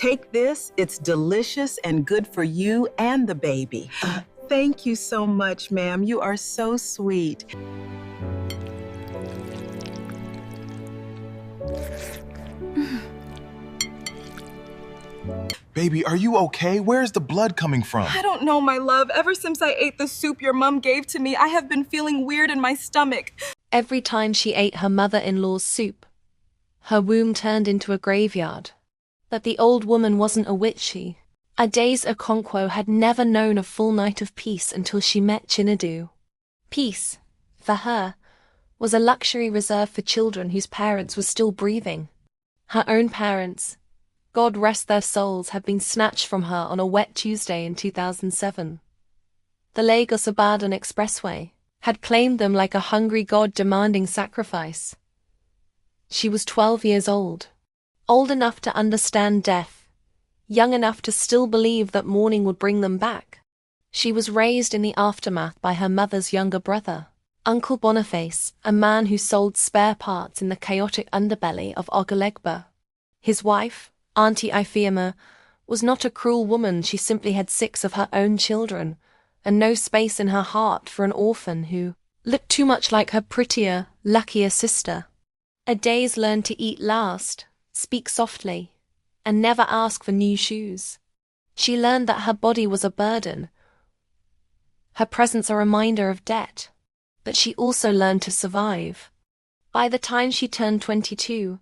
Take this, it's delicious and good for you and the baby. Thank you so much, ma'am. You are so sweet. Baby, are you okay? Where's the blood coming from? I don't know, my love. Ever since I ate the soup your mom gave to me, I have been feeling weird in my stomach. Every time she ate her mother-in-law's soup, her womb turned into a graveyard. But the old woman wasn't a witchy. Adaze Okonkwo had never known a full night of peace until she met Chinedu. Peace, for her, was a luxury reserved for children whose parents were still breathing. Her own parents, God rest their souls, had been snatched from her on a wet Tuesday in 2007. The Lagos-Ibadan Expressway had claimed them like a hungry god demanding sacrifice. She was 12 years old enough to understand death, young enough to still believe that morning would bring them back. She was raised in the aftermath by her mother's younger brother, Uncle Boniface, a man who sold spare parts in the chaotic underbelly of Ogolegba. His wife, Auntie Ifeoma, was not a cruel woman. She simply had 6 of her own children, and no space in her heart for an orphan who looked too much like her prettier, luckier sister. Adaze learned to eat last, speak softly, and never ask for new shoes. She learned that her body was a burden, her presence a reminder of debt, but she also learned to survive. By the time she turned 22,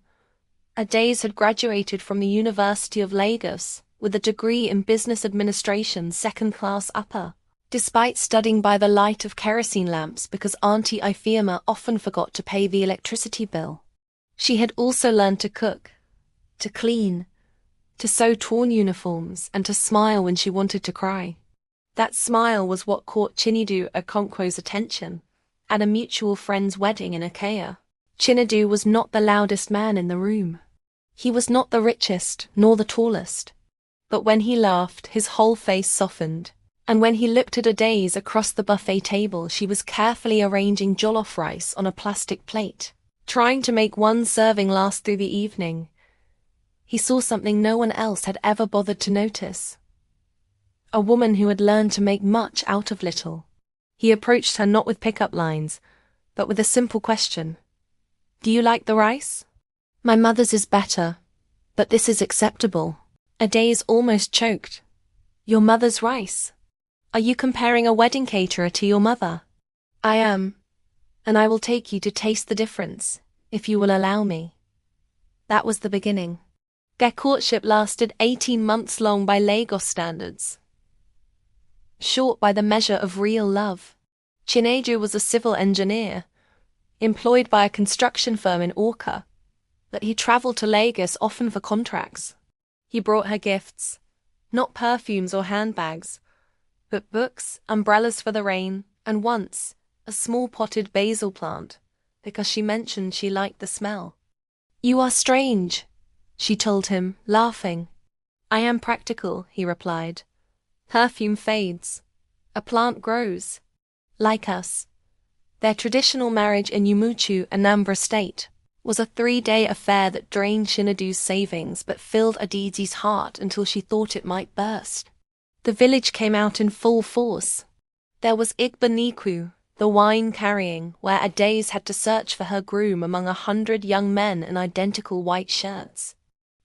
Adaze had graduated from the University of Lagos with a degree in business administration, second-class upper. Despite studying by the light of kerosene lamps because Auntie Ifeoma often forgot to pay the electricity bill, she had also learned to cook, to clean, to sew torn uniforms, and to smile when she wanted to cry. That smile was what caught Chinedu Okonkwo's attention at a mutual friend's wedding in Akea. Chinedu was not the loudest man in the room. He was not the richest, nor the tallest. But when he laughed, his whole face softened. And when he looked at Adaze across the buffet table, she was carefully arranging jollof rice on a plastic plate, trying to make one serving last through the evening. He saw something no one else had ever bothered to notice. A woman who had learned to make much out of little. He approached her not with pickup lines, but with a simple question. "Do you like the rice?" "My mother's is better, but this is acceptable." Adaze almost choked. "Your mother's rice? Are you comparing a wedding caterer to your mother?" "I am, and I will take you to taste the difference, if you will allow me." That was the beginning. Their courtship lasted 18 months long by Lagos standards. Short by the measure of real love. Chinedu was a civil engineer, employed by a construction firm in Awka, but he traveled to Lagos often for contracts. He brought her gifts, not perfumes or handbags, but books, umbrellas for the rain, and once, a small potted basil plant, because she mentioned she liked the smell. "You are strange," she told him, laughing. "I am practical," he replied. "Perfume fades. A plant grows. Like us." Their traditional marriage in Umuchu, Anambra State, was a 3-day affair that drained Chinedu's savings but filled Adizi's heart until she thought it might burst. The village came out in full force. There was Igbaniku, the wine carrying, where Adaze had to search for her groom among 100 young men in identical white shirts.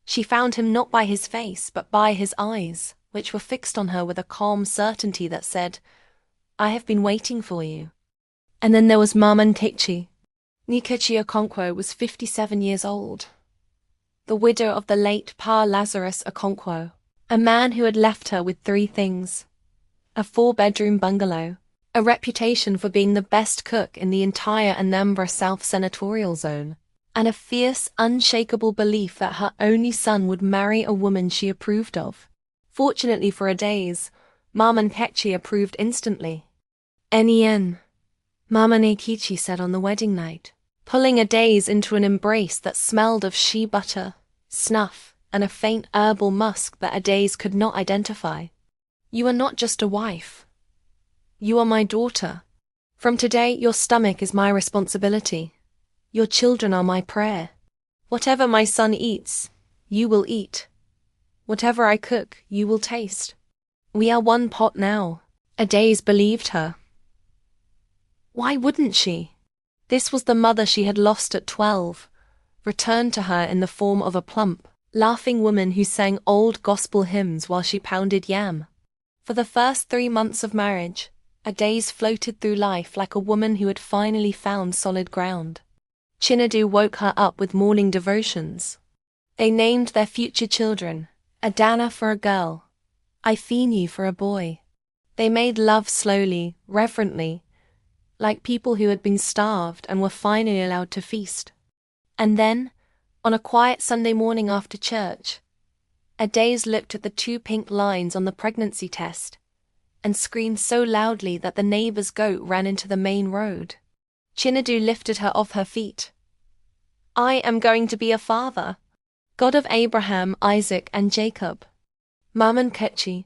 She found him not by his face, but by his eyes, which were fixed on her with a calm certainty that said, "I have been waiting for you." And then there was Mama Nkechi. Nkechi Okonkwo was 57 years old, the widow of the late Pa Lazarus Okonkwo, a man who had left her with 3 things: a 4-bedroom bungalow, a reputation for being the best cook in the entire Anambra South Senatorial Zone, and a fierce, unshakable belief that her only son would marry a woman she approved of. Fortunately for Adaze, Mama Nkechi approved instantly. "Nen," Mama Nkechi said on the wedding night, pulling Adaze into an embrace that smelled of shea butter, snuff, and a faint herbal musk that Adaze could not identify. "You are not just a wife. You are my daughter. From today, your stomach is my responsibility. Your children are my prayer. Whatever my son eats, you will eat." Whatever I cook, you will taste. We are one pot now. Adaze believed her. Why wouldn't she? This was the mother she had lost at 12, returned to her in the form of a plump, laughing woman who sang old gospel hymns while she pounded yam. For the first 3 months of marriage, Adaze floated through life like a woman who had finally found solid ground. Chinadu woke her up with morning devotions. They named their future children, Adana for a girl, Ifinu for a boy. They made love slowly, reverently, like people who had been starved and were finally allowed to feast. And then, on a quiet Sunday morning after church, Adaze looked at the 2 pink lines on the pregnancy test and screamed so loudly that the neighbor's goat ran into the main road. Chinadu lifted her off her feet. I am going to be a father, God of Abraham, Isaac, and Jacob. Maman Kechi,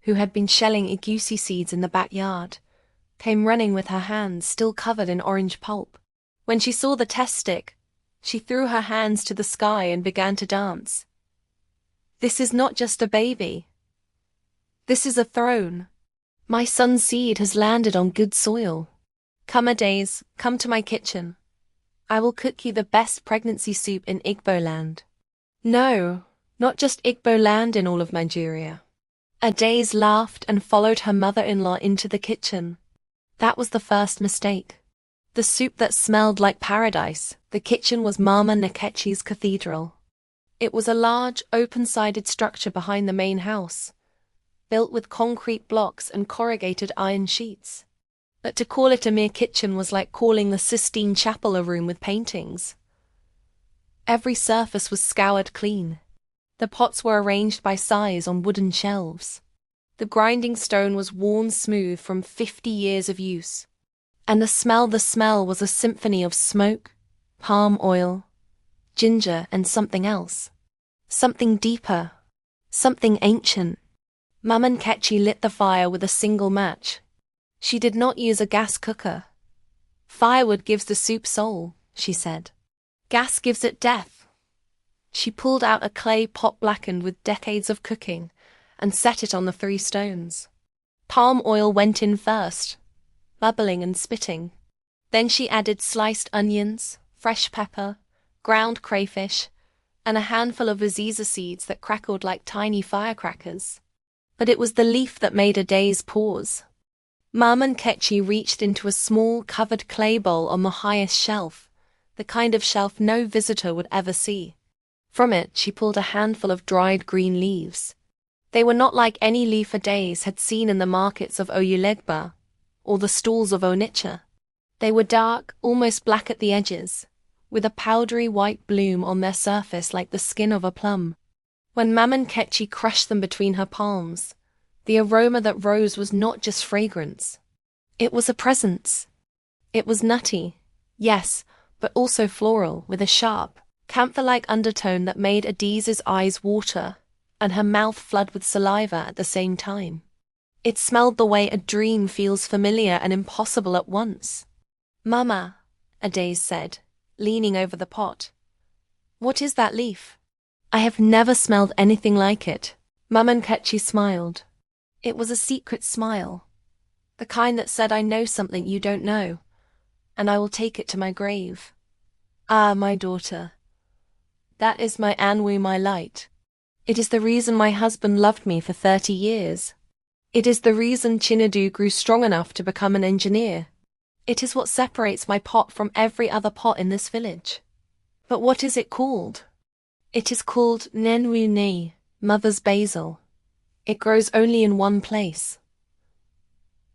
who had been shelling igusi seeds in the backyard, came running with her hands still covered in orange pulp. When she saw the test stick, she threw her hands to the sky and began to dance. This is not just a baby. This is a throne. My son's seed has landed on good soil. Come Adaze, come to my kitchen. I will cook you the best pregnancy soup in Igbo land. No, not just Igbo land in all of Nigeria. Adaze laughed and followed her mother-in-law into the kitchen. That was the first mistake. The soup that smelled like paradise, the kitchen was Mama Nkechi's cathedral. It was a large, open-sided structure behind the main house, built with concrete blocks and corrugated iron sheets. But to call it a mere kitchen was like calling the Sistine Chapel a room with paintings. Every surface was scoured clean. The pots were arranged by size on wooden shelves. The grinding stone was worn smooth from 50 years of use. And the smell was a symphony of smoke, palm oil, ginger, and something else. Something deeper. Something ancient. Maman Kechi lit the fire with a single match. She did not use a gas cooker. Firewood gives the soup soul, she said. Gas gives it death. She pulled out a clay pot blackened with decades of cooking and set it on the 3 stones. Palm oil went in first, bubbling and spitting. Then she added sliced onions, fresh pepper, ground crayfish, and a handful of aziza seeds that crackled like tiny firecrackers. But it was the leaf that made Adaze pause. Maman Kechi reached into a small covered clay bowl on the highest shelf, the kind of shelf no visitor would ever see. From it, she pulled a handful of dried green leaves. They were not like any leaf Adaze had seen in the markets of Oyulegba or the stalls of Onitsha. They were dark, almost black at the edges, with a powdery white bloom on their surface like the skin of a plum. When Maman Kechi crushed them between her palms, the aroma that rose was not just fragrance. It was a presence. It was nutty, yes, but also floral, with a sharp, camphor-like undertone that made Adiza's eyes water and her mouth flood with saliva at the same time. It smelled the way a dream feels familiar and impossible at once. Mama, Adaze said, leaning over the pot. What is that leaf? I have never smelled anything like it. Maman Kechi smiled. It was a secret smile, the kind that said I know something you don't know, and I will take it to my grave. Ah, my daughter. That is my Anwu, my light. It is the reason my husband loved me for 30 years. It is the reason Chinadu grew strong enough to become an engineer. It is what separates my pot from every other pot in this village. But what is it called? It is called Nenwu Ne, Mother's Basil. It grows only in one place.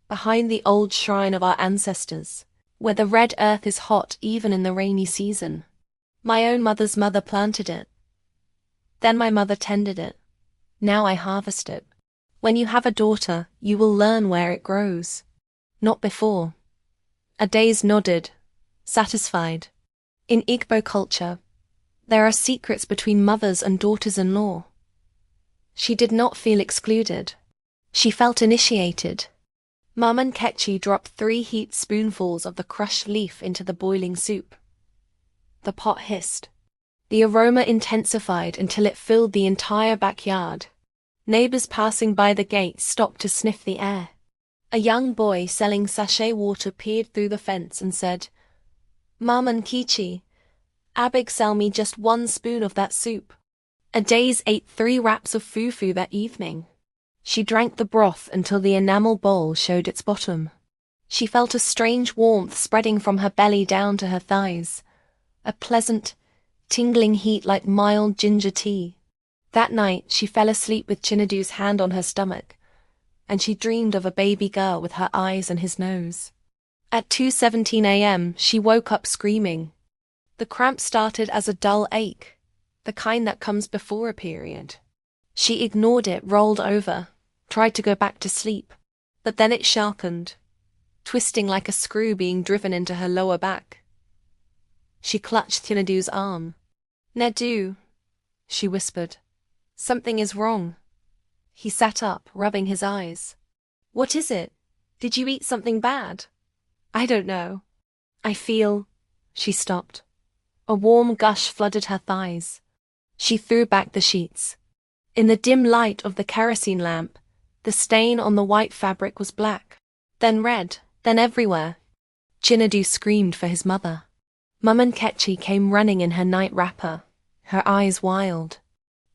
Behind the old shrine of our ancestors, where the red earth is hot even in the rainy season. My own mother's mother planted it. Then my mother tended it. Now I harvest it. When you have a daughter, you will learn where it grows. Not before. Adaze nodded, satisfied. In Igbo culture, there are secrets between mothers and daughters-in-law. She did not feel excluded. She felt initiated. Maman Kechi dropped 3 heaped spoonfuls of the crushed leaf into the boiling soup. The pot hissed. The aroma intensified until it filled the entire backyard. Neighbors passing by the gate stopped to sniff the air. A young boy selling sachet water peered through the fence and said, "Mom and Kichi, Abig sell me just 1 spoon of that soup." Adaze ate 3 wraps of fufu that evening. She drank the broth until the enamel bowl showed its bottom. She felt a strange warmth spreading from her belly down to her thighs, a pleasant, tingling heat like mild ginger tea. That night, she fell asleep with Chinedu's hand on her stomach, and she dreamed of a baby girl with her eyes and his nose. At 2:17 a.m., she woke up screaming. The cramp started as a dull ache, the kind that comes before a period. She ignored it, rolled over, tried to go back to sleep, but then it sharpened, twisting like a screw being driven into her lower back. She clutched Chinedu's arm. "Nedu," she whispered. "Something is wrong." He sat up, rubbing his eyes. "What is it? Did you eat something bad?" "I don't know. I feel—" She stopped. A warm gush flooded her thighs. She threw back the sheets. In the dim light of the kerosene lamp, the stain on the white fabric was black, then red, then everywhere. Chinedu screamed for his mother. Mum and Ketchi came running in her night wrapper, her eyes wild.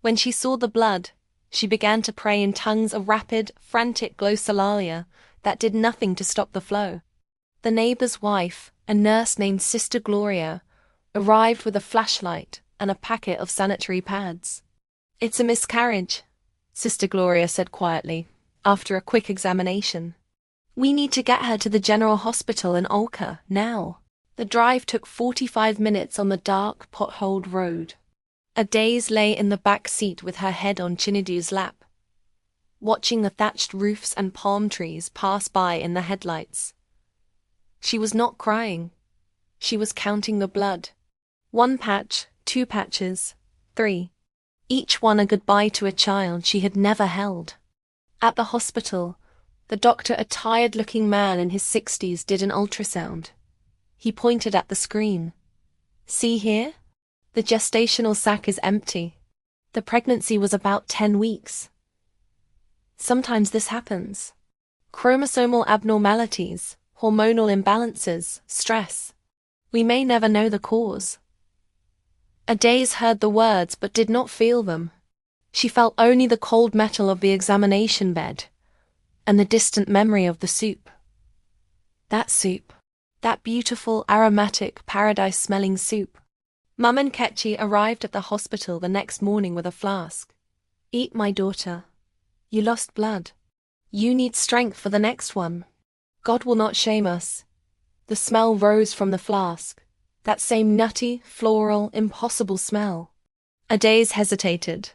When she saw the blood, she began to pray in tongues of rapid, frantic glossolalia that did nothing to stop the flow. The neighbor's wife, a nurse named Sister Gloria, arrived with a flashlight and a packet of sanitary pads. "It's a miscarriage," Sister Gloria said quietly, after a quick examination. "We need to get her to the general hospital in Olca, now." The drive took 45 minutes on the dark, potholed road. Adaze lay in the back seat with her head on Chinedu's lap, watching the thatched roofs and palm trees pass by in the headlights. She was not crying. She was counting the blood. 1 patch, 2 patches, 3. Each one a goodbye to a child she had never held. At the hospital, the doctor, a tired-looking man in his 60s, did an ultrasound. He pointed at the screen. "See here? The gestational sac is empty. The pregnancy was about 10 weeks. Sometimes this happens. Chromosomal abnormalities, hormonal imbalances, stress. We may never know the cause." Adaze heard the words but did not feel them. She felt only the cold metal of the examination bed and the distant memory of the soup. That soup. That beautiful, aromatic, paradise-smelling soup. Mum and Ketchi arrived at the hospital the next morning with a flask. "Eat, my daughter. You lost blood. You need strength for the next one. God will not shame us." The smell rose from the flask. That same nutty, floral, impossible smell. Adaze hesitated.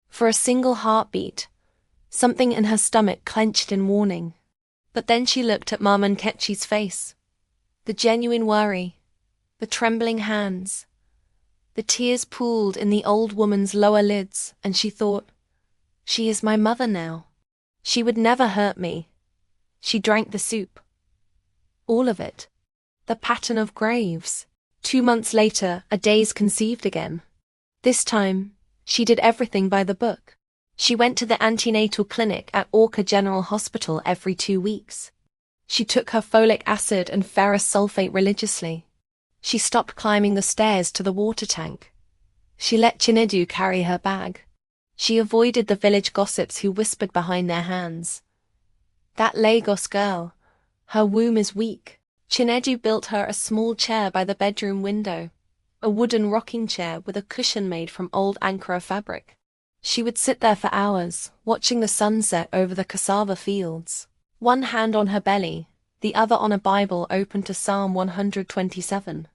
For a single heartbeat, something in her stomach clenched in warning. But then she looked at Mum and Ketchi's face. The genuine worry, the trembling hands. The tears pooled in the old woman's lower lids, and she thought, "She is my mother now. She would never hurt me." She drank the soup. All of it. The pattern of graves. 2 months later, Adaze conceived again. This time, she did everything by the book. She went to the antenatal clinic at Orca General Hospital every 2 weeks. She took her folic acid and ferrous sulfate religiously. She stopped climbing the stairs to the water tank. She let Chinedu carry her bag. She avoided the village gossips who whispered behind their hands. "That Lagos girl, her womb is weak." Chinedu built her a small chair by the bedroom window, a wooden rocking chair with a cushion made from old Ankara fabric. She would sit there for hours, watching the sunset over the cassava fields. One hand on her belly, the other on a Bible open to Psalm 127.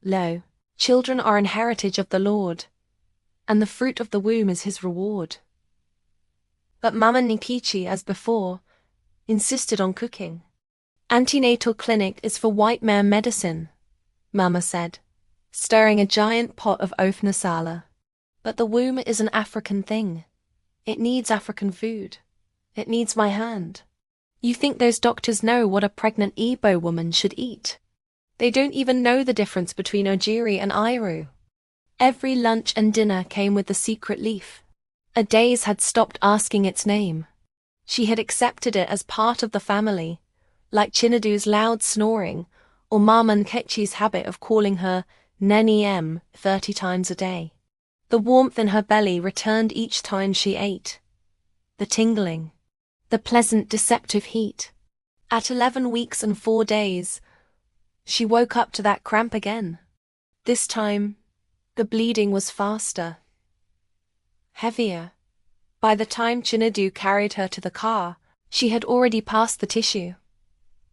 Lo, children are an heritage of the Lord, and the fruit of the womb is his reward. But Mama Nikichi, as before, insisted on cooking. "Antenatal clinic is for white man medicine," Mama said, stirring a giant pot of ofna sala. "But the womb is an African thing. It needs African food. It needs my hand. You think those doctors know what a pregnant Igbo woman should eat? They don't even know the difference between ojiri and iru." Every lunch and dinner came with the secret leaf. Adaze had stopped asking its name. She had accepted it as part of the family, like Chinedu's loud snoring, or Mama Nkechi's habit of calling her Neni M 30 times a day. The warmth in her belly returned each time she ate. The tingling. The pleasant deceptive heat. At 11 weeks and 4 days, she woke up to that cramp again. This time, the bleeding was faster. Heavier. By the time Chinedu carried her to the car, she had already passed the tissue.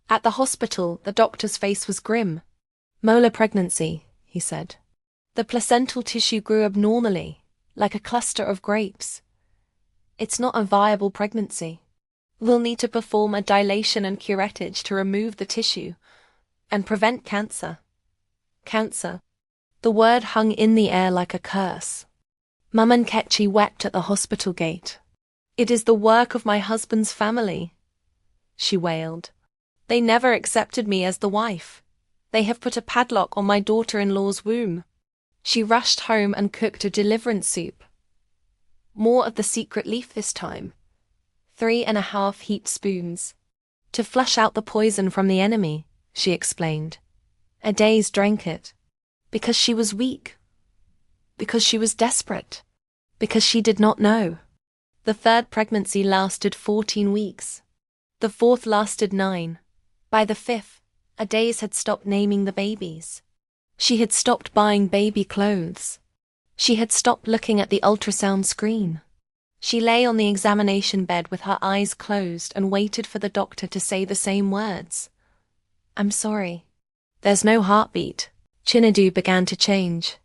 At the hospital, the doctor's face was grim. Molar pregnancy, he said. The placental tissue grew abnormally, like a cluster of grapes. It's not a viable pregnancy. We'll need to perform a dilation and curettage to remove the tissue and prevent cancer. Cancer. The word hung in the air like a curse. Mama Nkechi wept at the hospital gate. It is the work of my husband's family, she wailed. They never accepted me as the wife. They have put a padlock on my daughter-in-law's womb. She rushed home and cooked a deliverance soup. More of the secret leaf this time. 3.5 heaped spoons. To flush out the poison from the enemy, she explained. Adaze drank it. Because she was weak. Because she was desperate. Because she did not know. The third pregnancy lasted 14 weeks. The fourth lasted 9. By the fifth, Adaze had stopped naming the babies. She had stopped buying baby clothes. She had stopped looking at the ultrasound screen. She lay on the examination bed with her eyes closed and waited for the doctor to say the same words. I'm sorry. There's no heartbeat. Chinedu began to change.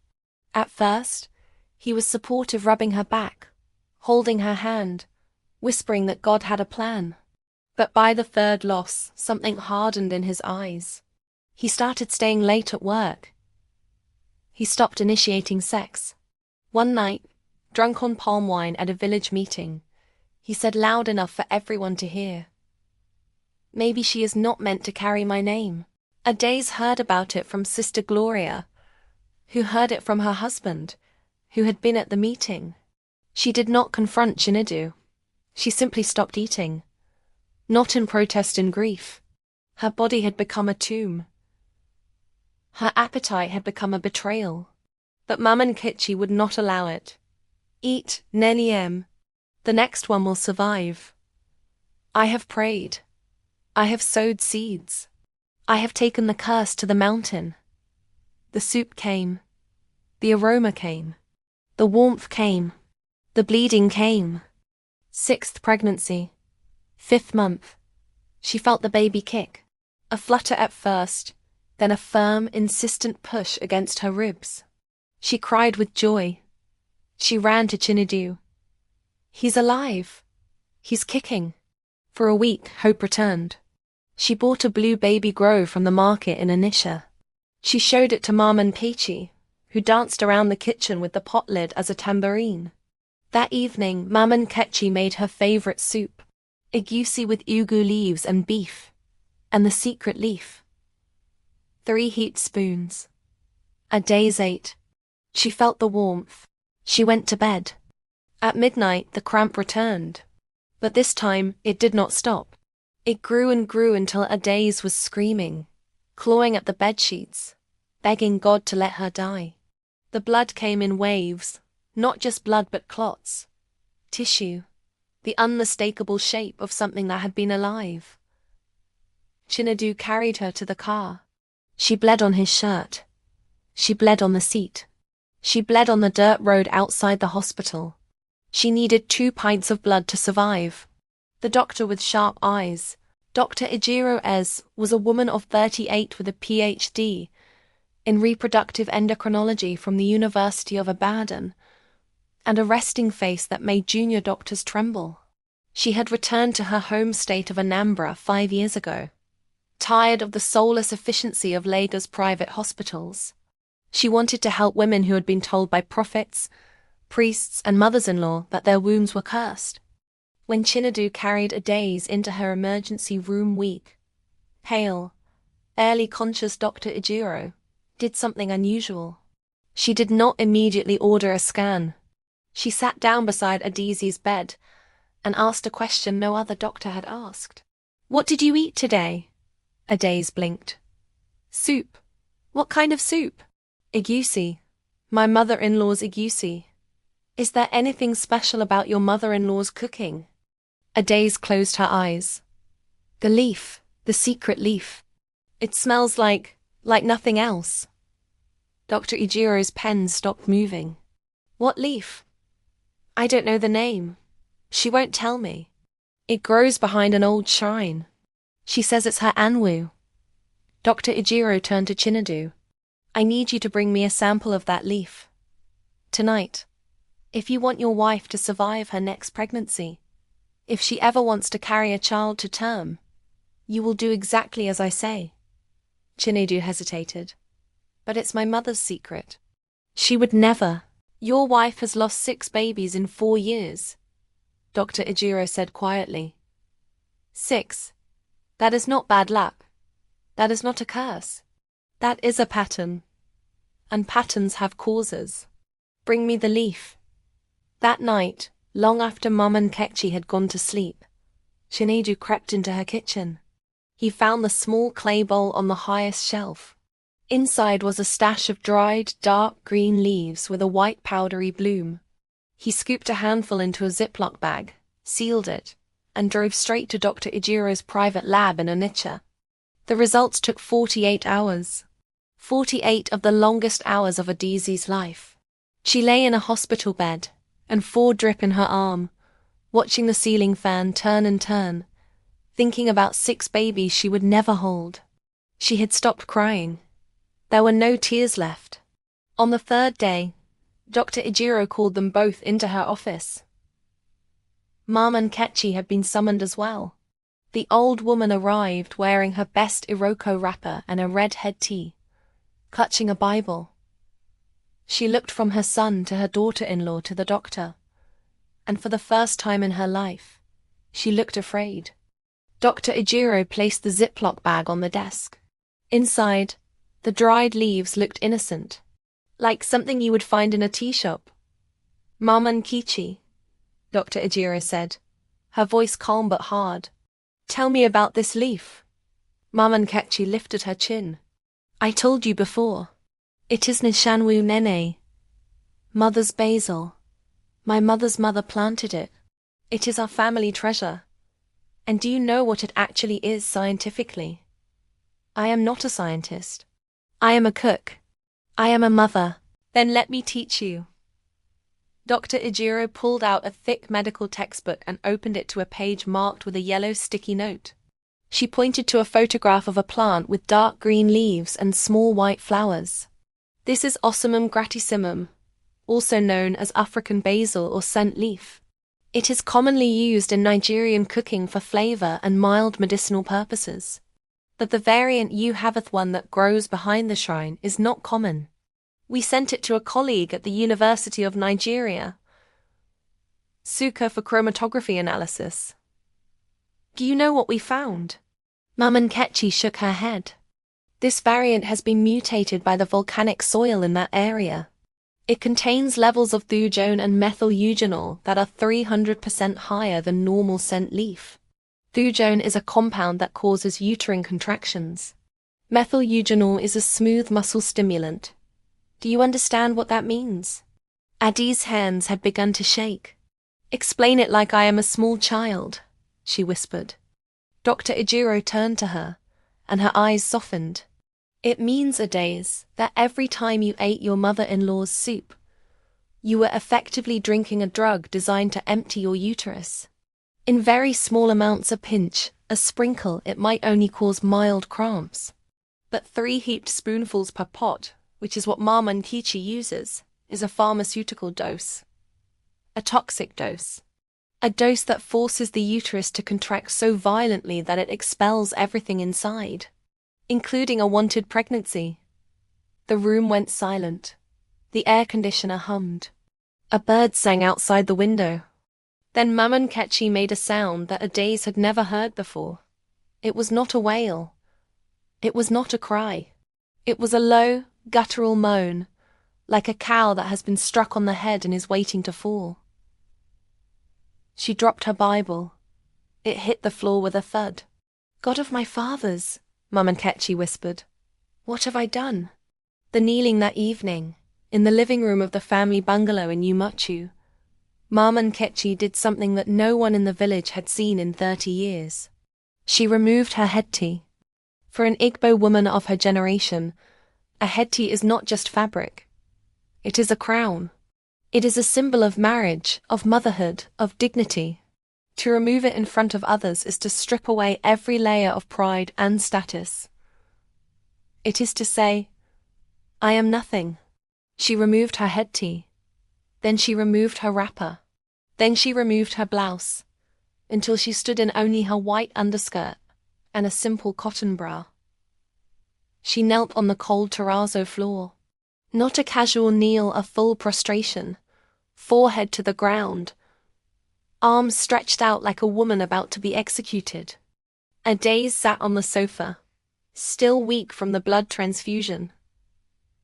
At first, he was supportive, rubbing her back, holding her hand, whispering that God had a plan. But by the third loss, something hardened in his eyes. He started staying late at work. He stopped initiating sex. One night, drunk on palm wine at a village meeting, he said loud enough for everyone to hear, "Maybe she is not meant to carry my name." Adaze heard about it from Sister Gloria, who heard it from her husband, who had been at the meeting. She did not confront Chinedu. She simply stopped eating. Not in protest and grief. Her body had become a tomb. Her appetite had become a betrayal. But Mama Nkechi would not allow it. Eat, Neniem. The next one will survive. I have prayed. I have sowed seeds. I have taken the curse to the mountain. The soup came. The aroma came. The warmth came. The bleeding came. 6th pregnancy. 5th month. She felt the baby kick. A flutter at first, then a firm, insistent push against her ribs. She cried with joy. She ran to Chinedu. He's alive. He's kicking. For a week, hope returned. She bought a blue baby grow from the market in Anisha. She showed it to Mama Nkechi, who danced around the kitchen with the pot lid as a tambourine. That evening, Mama Nkechi made her favorite soup, egusi with ugu leaves and beef, and the secret leaf. 3 heaped spoons. Adaze ate. She felt the warmth. She went to bed. At midnight, the cramp returned. But this time, it did not stop. It grew and grew until Adaze was screaming, clawing at the bedsheets, begging God to let her die. The blood came in waves, not just blood but clots, tissue, the unmistakable shape of something that had been alive. Chinedu carried her to the car. She bled on his shirt. She bled on the seat. She bled on the dirt road outside the hospital. She needed 2 pints of blood to survive. The doctor with sharp eyes, Dr. Ijiro Ez, was a woman of 38 with a PhD in reproductive endocrinology from the University of Ibadan, and a resting face that made junior doctors tremble. She had returned to her home state of Anambra 5 years ago, tired of the soulless efficiency of Lagos private hospitals. She wanted to help women who had been told by prophets, priests, and mothers-in-law that their wombs were cursed. When Chinedu carried Adaze into her emergency room weak, pale, barely conscious Dr. Ijiro did something unusual. She did not immediately order a scan. She sat down beside Adesi's bed and asked a question no other doctor had asked. "What did you eat today?" Adese blinked. "Soup." "What kind of soup?" "Egusi. My mother-in-law's egusi." "Is there anything special about your mother-in-law's cooking?" Adese closed her eyes. "The leaf, the secret leaf. It smells like nothing else." Dr. Ijiro's pen stopped moving. "What leaf?" "I don't know the name. She won't tell me. It grows behind an old shrine. She says it's her Anwu." Dr. Ijiro turned to Chinedu. "I need you to bring me a sample of that leaf. Tonight. If you want your wife to survive her next pregnancy, if she ever wants to carry a child to term, you will do exactly as I say." Chinedu hesitated. "But it's my mother's secret." "She would never. Your wife has lost 6 babies in 4 years," Dr. Ijiro said quietly. 6. That is not bad luck. That is not a curse. That is a pattern. And patterns have causes. Bring me the leaf." That night, long after Mom and Kechi had gone to sleep, Chinedu crept into her kitchen. He found the small clay bowl on the highest shelf. Inside was a stash of dried, dark green leaves with a white powdery bloom. He scooped a handful into a Ziploc bag, sealed it, and drove straight to Dr. Ijiro's private lab in Onitsha. The results took 48 hours. 48 of the longest hours of Adesi's life. She lay in a hospital bed, and 4 drip in her arm, watching the ceiling fan turn and turn, thinking about 6 babies she would never hold. She had stopped crying. There were no tears left. On the 3rd day, Dr. Ijiro called them both into her office. Mom and Kechi had been summoned as well. The old woman arrived wearing her best Iroko wrapper and a red head tee, clutching a Bible. She looked from her son to her daughter-in-law to the doctor, and for the first time in her life, she looked afraid. Dr. Ijiro placed the Ziploc bag on the desk. Inside, the dried leaves looked innocent, like something you would find in a tea shop. "Mom and Kichi," Dr. Ijiro said, her voice calm but hard. "Tell me about this leaf." Mom and Kechi lifted her chin. "I told you before. It is Nishanwu Nene. Mother's basil. My mother's mother planted it. It is our family treasure. And do you know what it actually is scientifically? I am not a scientist. I am a cook. I am a mother. Then let me teach you." Dr. Ijiro pulled out a thick medical textbook and opened it to a page marked with a yellow sticky note. She pointed to a photograph of a plant with dark green leaves and small white flowers. "This is Ocimum gratissimum, also known as African basil or scent leaf. It is commonly used in Nigerian cooking for flavor and mild medicinal purposes. But the variant you haveth one that grows behind the shrine is not common. We sent it to a colleague at the University of Nigeria, Suka, for chromatography analysis. Do you know what we found?" Mom and Kechi shook her head. "This variant has been mutated by the volcanic soil in that area. It contains levels of thujone and methyl eugenol that are 300% higher than normal scent leaf. Thujone is a compound that causes uterine contractions. Methyl eugenol is a smooth muscle stimulant. Do you understand what that means?" Adi's hands had begun to shake. "Explain it like I am a small child," she whispered. Dr. Ijiro turned to her, and her eyes softened. "It means, Ades, that every time you ate your mother-in-law's soup, you were effectively drinking a drug designed to empty your uterus. In very small amounts, a pinch, a sprinkle, it might only cause mild cramps. But 3 heaped spoonfuls per pot, which is what Mama and Kichi uses, is a pharmaceutical dose. A toxic dose. A dose that forces the uterus to contract so violently that it expels everything inside, including a wanted pregnancy." The room went silent. The air conditioner hummed. A bird sang outside the window. Then Mom and Kechi made a sound that Ades had never heard before. It was not a wail. It was not a cry. It was a low, guttural moan, like a cow that has been struck on the head and is waiting to fall. She dropped her Bible. It hit the floor with a thud. God of my fathers, Mama Nkechi whispered. What have I done? The kneeling that evening, in the living room of the family bungalow in Umuchu, Mama Nkechi did something that no one in the village had seen in 30 years. She removed her headtie. For an Igbo woman of her generation, a headtie is not just fabric. It is a crown. It is a symbol of marriage, of motherhood, of dignity. To remove it in front of others is to strip away every layer of pride and status. It is to say, I am nothing. She removed her headtie. Then she removed her wrapper. Then she removed her blouse, until she stood in only her white underskirt and a simple cotton bra. She knelt on the cold terrazzo floor. Not a casual kneel, a full prostration, forehead to the ground, arms stretched out like a woman about to be executed. Adaze sat on the sofa, still weak from the blood transfusion.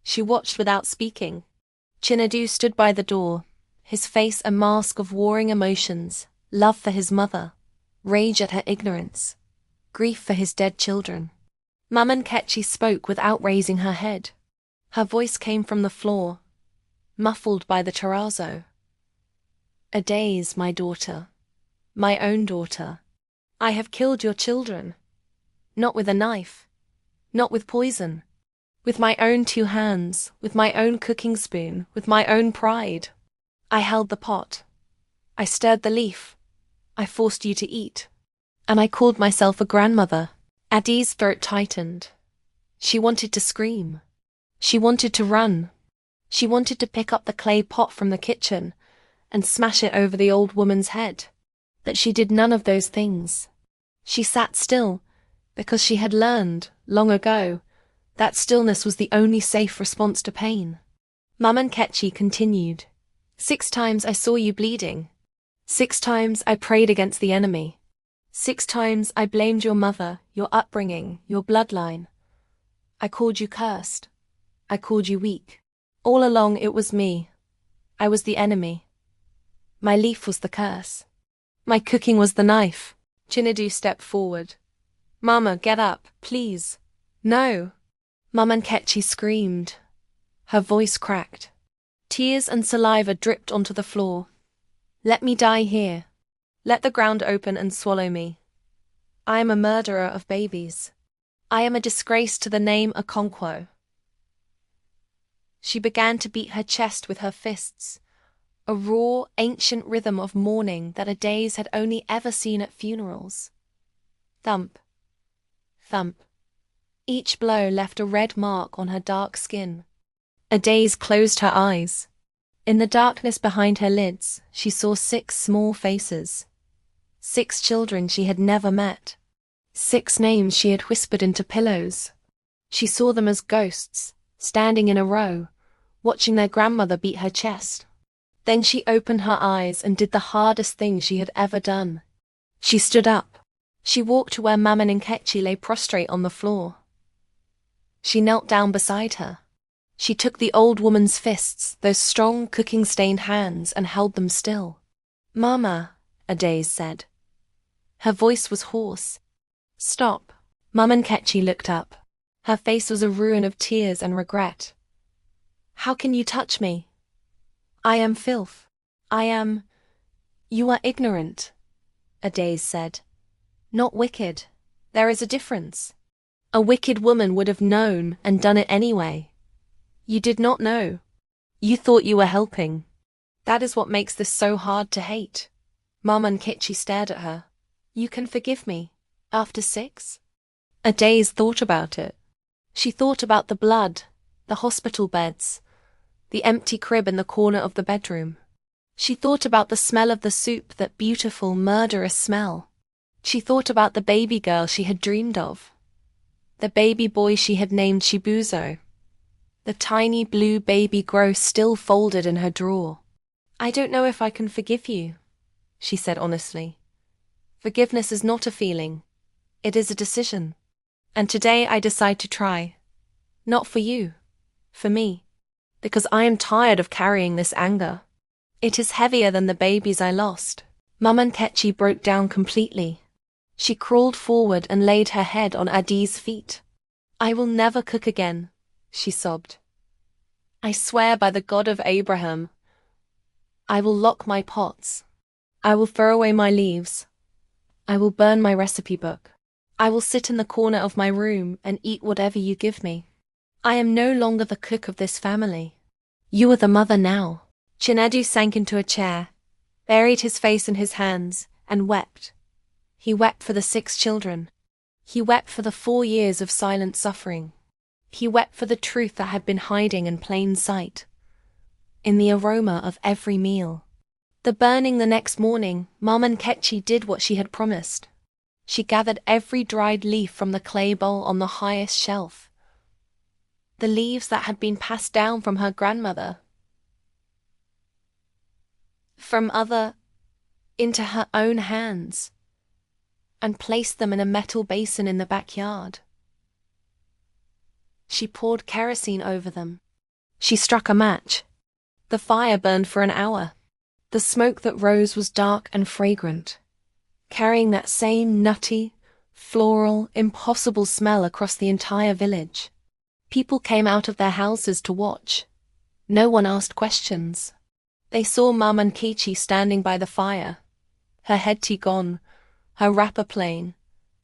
She watched without speaking. Chinedu stood by the door, his face a mask of warring emotions, love for his mother, rage at her ignorance, grief for his dead children. Mama Nkechi spoke without raising her head. Her voice came from the floor, muffled by the terrazzo. Adaze, my daughter, my own daughter, I have killed your children. Not with a knife, not with poison, with my own 2 hands, with my own cooking spoon, with my own pride. I held the pot. I stirred the leaf. I forced you to eat. And I called myself a grandmother. Adi's throat tightened. She wanted to scream. She wanted to run. She wanted to pick up the clay pot from the kitchen and smash it over the old woman's head. But she did none of those things. She sat still because she had learned, long ago, that stillness was the only safe response to pain. Mama Nkechi continued. 6 times I saw you bleeding. 6 times I prayed against the enemy. 6 times I blamed your mother, your upbringing, your bloodline. I called you cursed. I called you weak. All along it was me. I was the enemy. My leaf was the curse. My cooking was the knife. Chinedu stepped forward. Mama, get up, please. No. Mama Nkechi screamed. Her voice cracked. Tears and saliva dripped onto the floor. Let me die here. Let the ground open and swallow me. I am a murderer of babies. I am a disgrace to the name Okonkwo. She began to beat her chest with her fists, a raw, ancient rhythm of mourning that Adaze had only ever seen at funerals. Thump, thump. Each blow left a red mark on her dark skin. Adaze closed her eyes. In the darkness behind her lids, she saw 6 small faces. 6 children she had never met. 6 names she had whispered into pillows. She saw them as ghosts, standing in a row, watching their grandmother beat her chest. Then she opened her eyes and did the hardest thing she had ever done. She stood up. She walked to where Mama Nkechi lay prostrate on the floor. She knelt down beside her. She took the old woman's fists, those strong, cooking-stained hands, and held them still. Mama, Adaze said. Her voice was hoarse. Stop. Mama Nkechi looked up. Her face was a ruin of tears and regret. How can you touch me? I am filth. I am... You are ignorant, Adaze said. Not wicked. There is a difference. A wicked woman would have known and done it anyway. You did not know. You thought you were helping. That is what makes this so hard to hate. Mama Nkechi stared at her. You can forgive me. After 6? Adaze thought about it. She thought about the blood, the hospital beds, the empty crib in the corner of the bedroom. She thought about the smell of the soup, that beautiful, murderous smell. She thought about the baby girl she had dreamed of. The baby boy she had named Shibuzo. The tiny blue baby gross still folded in her drawer. I don't know if I can forgive you, she said honestly. Forgiveness is not a feeling. It is a decision. And today I decide to try. Not for you. For me. because I am tired of carrying this anger. It is heavier than the babies I lost. Mama Nkechi broke down completely. She crawled forward and laid her head on Adi's feet. I will never cook again, she sobbed. I swear by the God of Abraham. I will lock my pots. I will throw away my leaves. I will burn my recipe book. I will sit in the corner of my room and eat whatever you give me. I am no longer the cook of this family. You are the mother now. Chinedu sank into a chair, buried his face in his hands, and wept. He wept for the 6 children. He wept for the 4 years of silent suffering. He wept for the truth that had been hiding in plain sight, in the aroma of every meal. The burning the next morning, Mama Nkechi did what she had promised. She gathered every dried leaf from the clay bowl on the highest shelf. The leaves that had been passed down from her grandmother, from other, into her own hands, and placed them in a metal basin in the backyard. She poured kerosene over them. She struck a match. The fire burned for an hour. The smoke that rose was dark and fragrant, carrying that same nutty, floral, impossible smell across the entire village. People came out of their houses to watch. No one asked questions. They saw Mama Nkechi standing by the fire, her head tea gone, her wrapper plain,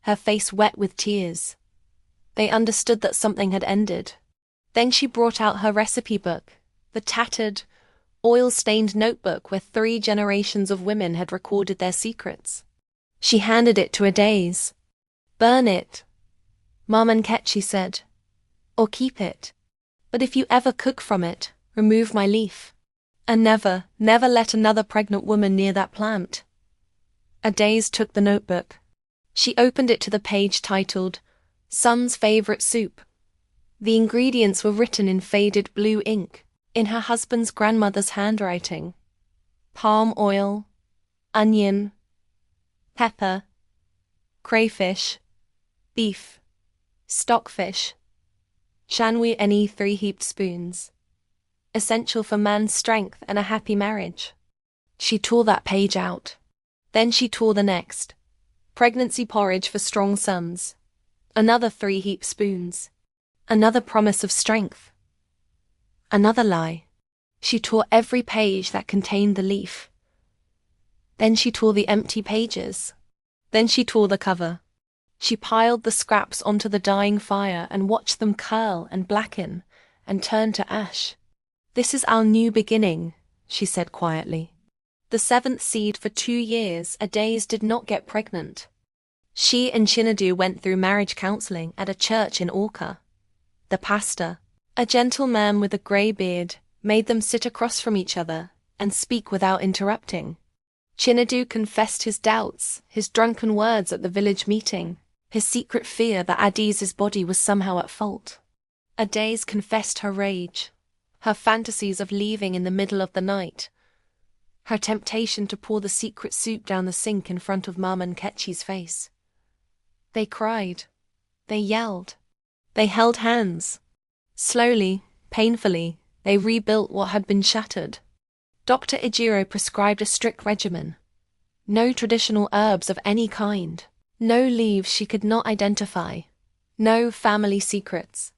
her face wet with tears. They understood that something had ended. Then she brought out her recipe book, the tattered, oil-stained notebook where 3 generations of women had recorded their secrets. She handed it to Adaze. Burn it, Mama Nkechi said, or keep it. But if you ever cook from it, remove my leaf. And never, never let another pregnant woman near that plant. Adaze took the notebook. She opened it to the page titled, Son's Favorite Soup. The ingredients were written in faded blue ink, in her husband's grandmother's handwriting. Palm oil, onion, pepper, crayfish, beef, stockfish, shanwi any 3 heaped spoons. Essential for man's strength and a happy marriage. She tore that page out. Then she tore the next. Pregnancy porridge for strong sons. Another 3 heaped spoons. Another promise of strength. Another lie. She tore every page that contained the leaf. Then she tore the empty pages. Then she tore the cover. She piled the scraps onto the dying fire and watched them curl and blacken and turn to ash. This is our new beginning, she said quietly. The 7th seed for 2 years, Adaze did not get pregnant. She and Chinedu went through marriage counseling at a church in Orca. The pastor, a gentle man with a grey beard, made them sit across from each other and speak without interrupting. Chinedu confessed his doubts, his drunken words at the village meeting, his secret fear that Adiz's body was somehow at fault. Adaze confessed her rage, her fantasies of leaving in the middle of the night, her temptation to pour the secret soup down the sink in front of Mama Nkechi's face. They cried. They yelled. They held hands. Slowly, painfully, they rebuilt what had been shattered. Dr. Ijiro prescribed a strict regimen. No traditional herbs of any kind. No leaves she could not identify. No family secrets.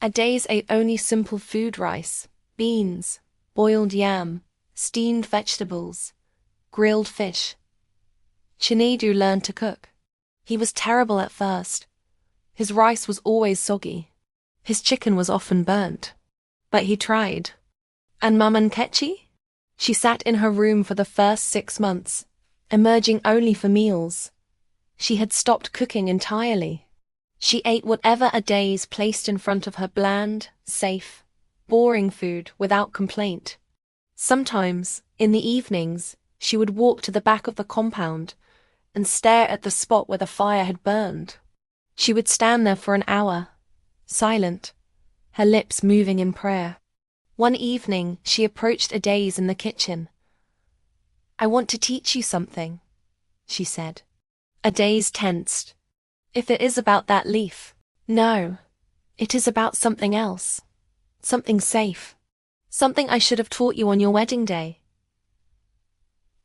Adaze ate only simple food: rice, beans, boiled yam, steamed vegetables, grilled fish. Chinedu learned to cook. He was terrible at first. His rice was always soggy. His chicken was often burnt. But he tried. And Mama Nkechi? She sat in her room for the first 6 months, emerging only for meals. She had stopped cooking entirely. She ate whatever Adaze placed in front of her, bland, safe, boring food without complaint. Sometimes, in the evenings, she would walk to the back of the compound and stare at the spot where the fire had burned. She would stand there for an hour, silent, her lips moving in prayer. One evening, she approached Adaze in the kitchen. "I want to teach you something," she said. Adaze tensed. "If it is about that leaf." "No, it is about something else. Something safe." Something I should have taught you on your wedding day.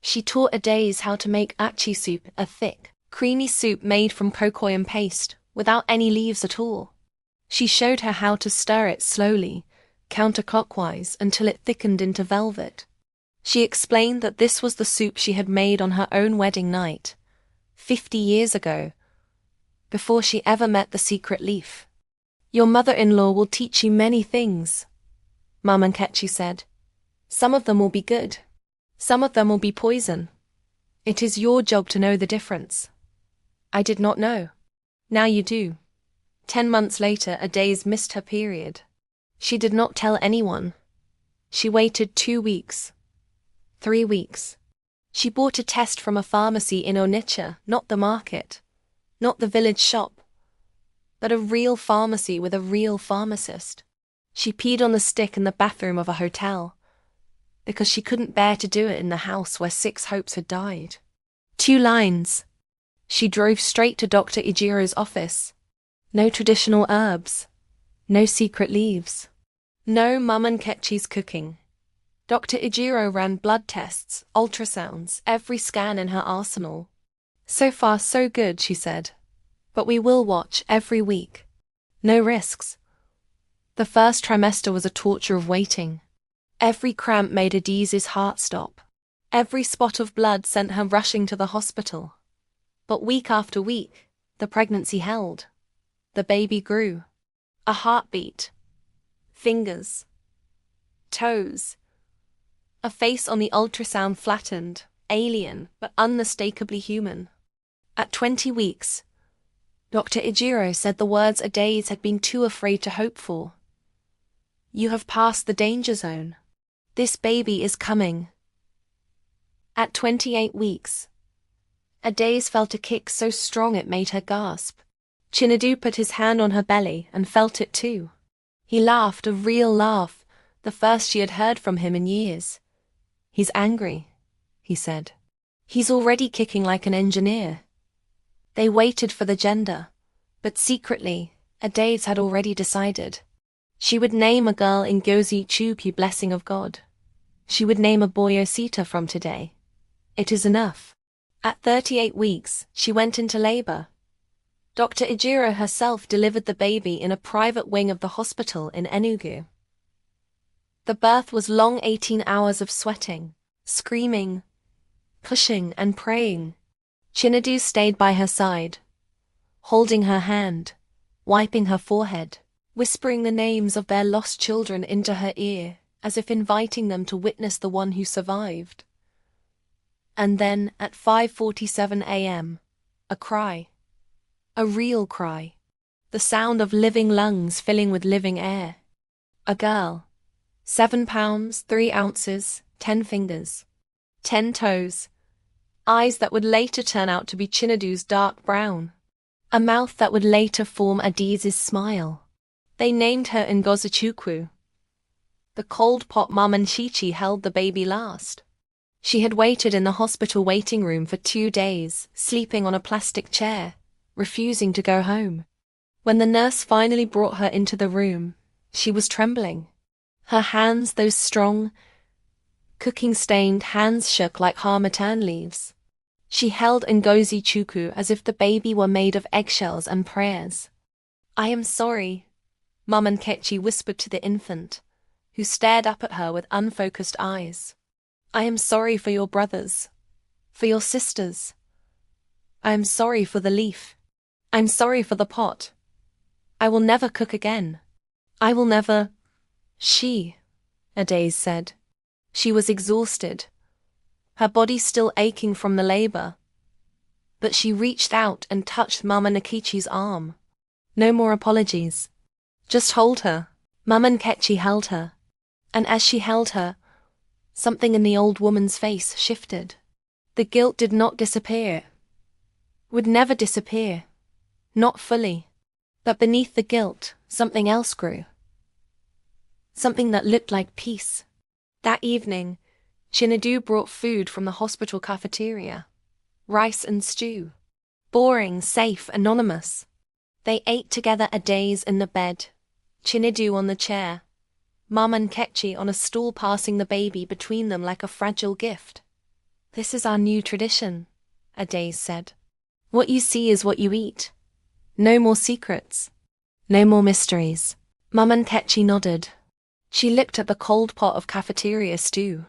She taught Adaze how to make achi soup, a thick, creamy soup made from cocoyam paste, without any leaves at all. She showed her how to stir it slowly, counterclockwise, until it thickened into velvet. She explained that this was the soup she had made on her own wedding night, 50 years ago, before she ever met the secret leaf. Your mother-in-law will teach you many things, Mama Nkechi said. Some of them will be good. Some of them will be poison. It is your job to know the difference. I did not know. Now you do. 10 months later, Adaze missed her period. She did not tell anyone. She waited 2 weeks. 3 weeks. She bought a test from a pharmacy in Onitsha, not the market, not the village shop, but a real pharmacy with a real pharmacist. She peed on the stick in the bathroom of a hotel, because she couldn't bear to do it in the house where 6 hopes had died. 2 lines. She drove straight to Dr. Ijiro's office. No traditional herbs. No secret leaves. No Mama Nkechi's cooking. Dr. Ijiro ran blood tests, ultrasounds, every scan in her arsenal. So far so good, she said. But we will watch every week. No risks. The first trimester was a torture of waiting. Every cramp made Adize's heart stop. Every spot of blood sent her rushing to the hospital. But week after week, the pregnancy held. The baby grew. A heartbeat. Fingers. Toes. A face on the ultrasound flattened, alien, but unmistakably human. At 20 weeks, Dr. Ijiro said the words Adaze had been too afraid to hope for. You have passed the danger zone. This baby is coming. At 28 weeks, Adaze felt a kick so strong it made her gasp. Chinedu put his hand on her belly and felt it too. He laughed, a real laugh, the first she had heard from him in years. He's angry, he said. He's already kicking like an engineer. They waited for the gender, but secretly, Adaze had already decided. She would name a girl Ngozi Chukwu, blessing of God. She would name a boy Osita from today. It is enough. At 38 weeks, she went into labor. Dr. Ijiro herself delivered the baby in a private wing of the hospital in Enugu. The birth was long 18 hours of sweating, screaming, pushing and praying. Chinedu stayed by her side, holding her hand, wiping her forehead, whispering the names of their lost children into her ear, as if inviting them to witness the one who survived. And then, at 5:47 a.m., a cry. A real cry. The sound of living lungs filling with living air. A girl. 7 pounds, 3 ounces, 10 fingers. 10 toes. Eyes that would later turn out to be Chinedu's dark brown. A mouth that would later form Adize's smile. They named her Ngozi Chukwu. The cold pot Mama Nkechi held the baby last. She had waited in the hospital waiting room for 2 days, sleeping on a plastic chair, refusing to go home. When the nurse finally brought her into the room, she was trembling. Her hands, those strong, cooking-stained hands, shook like harmattan leaves. She held Ngozi Chukwu as if the baby were made of eggshells and prayers. I am sorry, Mama Nkechi whispered to the infant, who stared up at her with unfocused eyes. I am sorry for your brothers, for your sisters. I am sorry for the leaf. I'm sorry for the pot. I will never cook again. I will never... She, Adaze said. She was exhausted, her body still aching from the labor. But she reached out and touched Mama Nkechi's arm. No more apologies. Just hold her. Mama Nkechi held her. And as she held her, something in the old woman's face shifted. The guilt did not disappear. Would never disappear. Not fully. But beneath the guilt, something else grew. Something that looked like peace. That evening, Chinedu brought food from the hospital cafeteria. Rice and stew. Boring, safe, anonymous. They ate together Adaze in the bed, Chinedu on the chair, Mum and Ketchy on a stool passing the baby between them like a fragile gift. "This is our new tradition," Adaze said. "What you see is what you eat. No more secrets. No more mysteries." Mum and Ketchy nodded. She looked at the cold pot of cafeteria stew.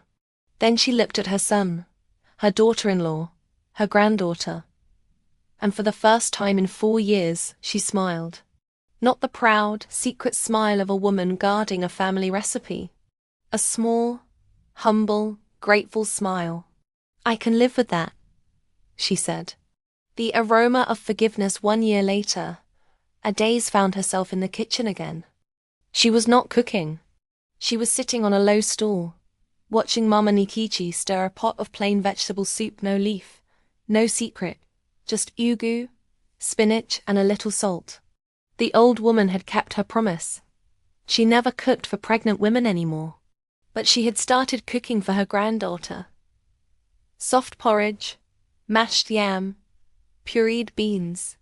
Then she looked at her son, her daughter-in-law, her granddaughter. And for the first time in 4 years, she smiled. Not the proud, secret smile of a woman guarding a family recipe. A small, humble, grateful smile. "I can live with that," she said. The aroma of forgiveness 1 year later, Adaze found herself in the kitchen again. She was not cooking. She was sitting on a low stool, watching Mama Nikichi stir a pot of plain vegetable soup, no leaf, no secret, just ugu, spinach, and a little salt. The old woman had kept her promise. She never cooked for pregnant women anymore. But she had started cooking for her granddaughter. Soft porridge, mashed yam, pureed beans.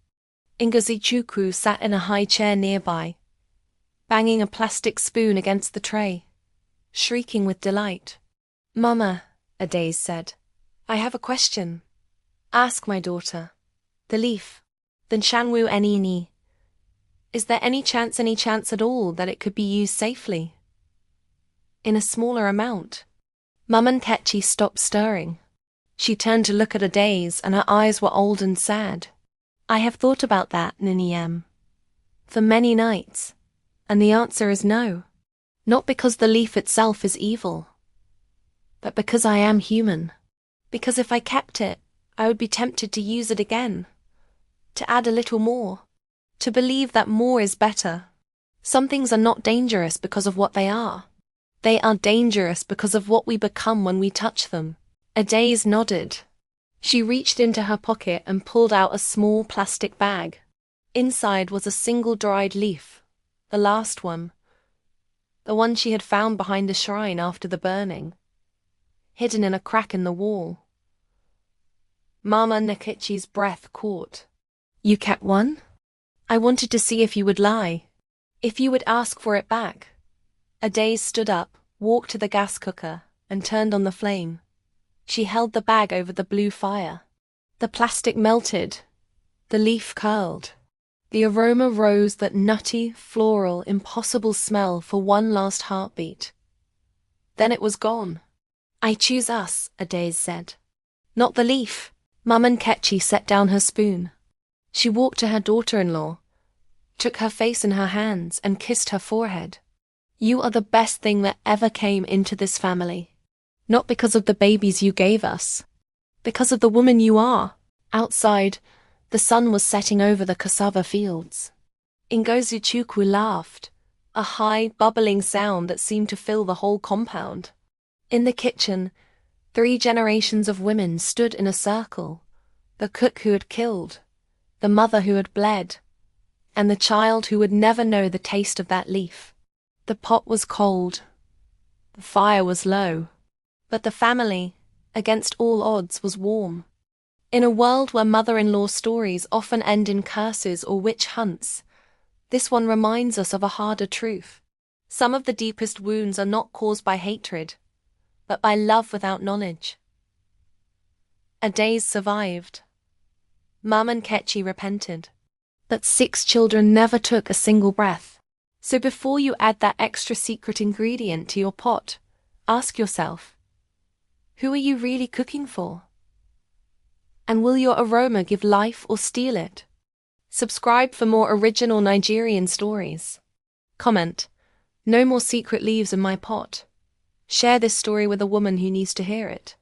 Ngozi sat in a high chair nearby, banging a plastic spoon against the tray, shrieking with delight. "Mama," Adaze said, "I have a question. Ask my daughter. The leaf, the Shanwu Enini. Is there any chance at all that it could be used safely? In a smaller amount?" Mum and Ketchy stopped stirring. She turned to look at Adaze, and her eyes were old and sad. "I have thought about that, Niniyam, for many nights, and the answer is no. Not because the leaf itself is evil, but because I am human. Because if I kept it, I would be tempted to use it again, to add a little more, to believe that more is better. Some things are not dangerous because of what they are. They are dangerous because of what we become when we touch them." Adaze nodded. She reached into her pocket and pulled out a small plastic bag. Inside was a single dried leaf, the last one. The one she had found behind the shrine after the burning, hidden in a crack in the wall. Mama Nikichi's breath caught. "You kept one? I wanted to see if you would lie, if you would ask for it back." Adaze stood up, walked to the gas cooker, and turned on the flame. She held the bag over the blue fire. The plastic melted. The leaf curled. The aroma rose, that nutty, floral, impossible smell for one last heartbeat. Then it was gone. "I choose us," Adaze said. "Not the leaf." Mum and Ketchy set down her spoon. She walked to her daughter-in-law, took her face in her hands, and kissed her forehead. "You are the best thing that ever came into this family. Not because of the babies you gave us, because of the woman you are." Outside, the sun was setting over the cassava fields. Ngozi laughed, a high, bubbling sound that seemed to fill the whole compound. In the kitchen, 3 generations of women stood in a circle: the cook who had killed, the mother who had bled, and the child who would never know the taste of that leaf. The pot was cold. The fire was low. But the family, against all odds, was warm. In a world where mother-in-law stories often end in curses or witch hunts, this one reminds us of a harder truth. Some of the deepest wounds are not caused by hatred, but by love without knowledge. Adaze survived. Mum and Ketchy repented. But 6 children never took a single breath. So before you add that extra secret ingredient to your pot, ask yourself, who are you really cooking for? And will your aroma give life or steal it? Subscribe for more original Nigerian stories. Comment, "No more secret leaves in my pot." Share this story with a woman who needs to hear it.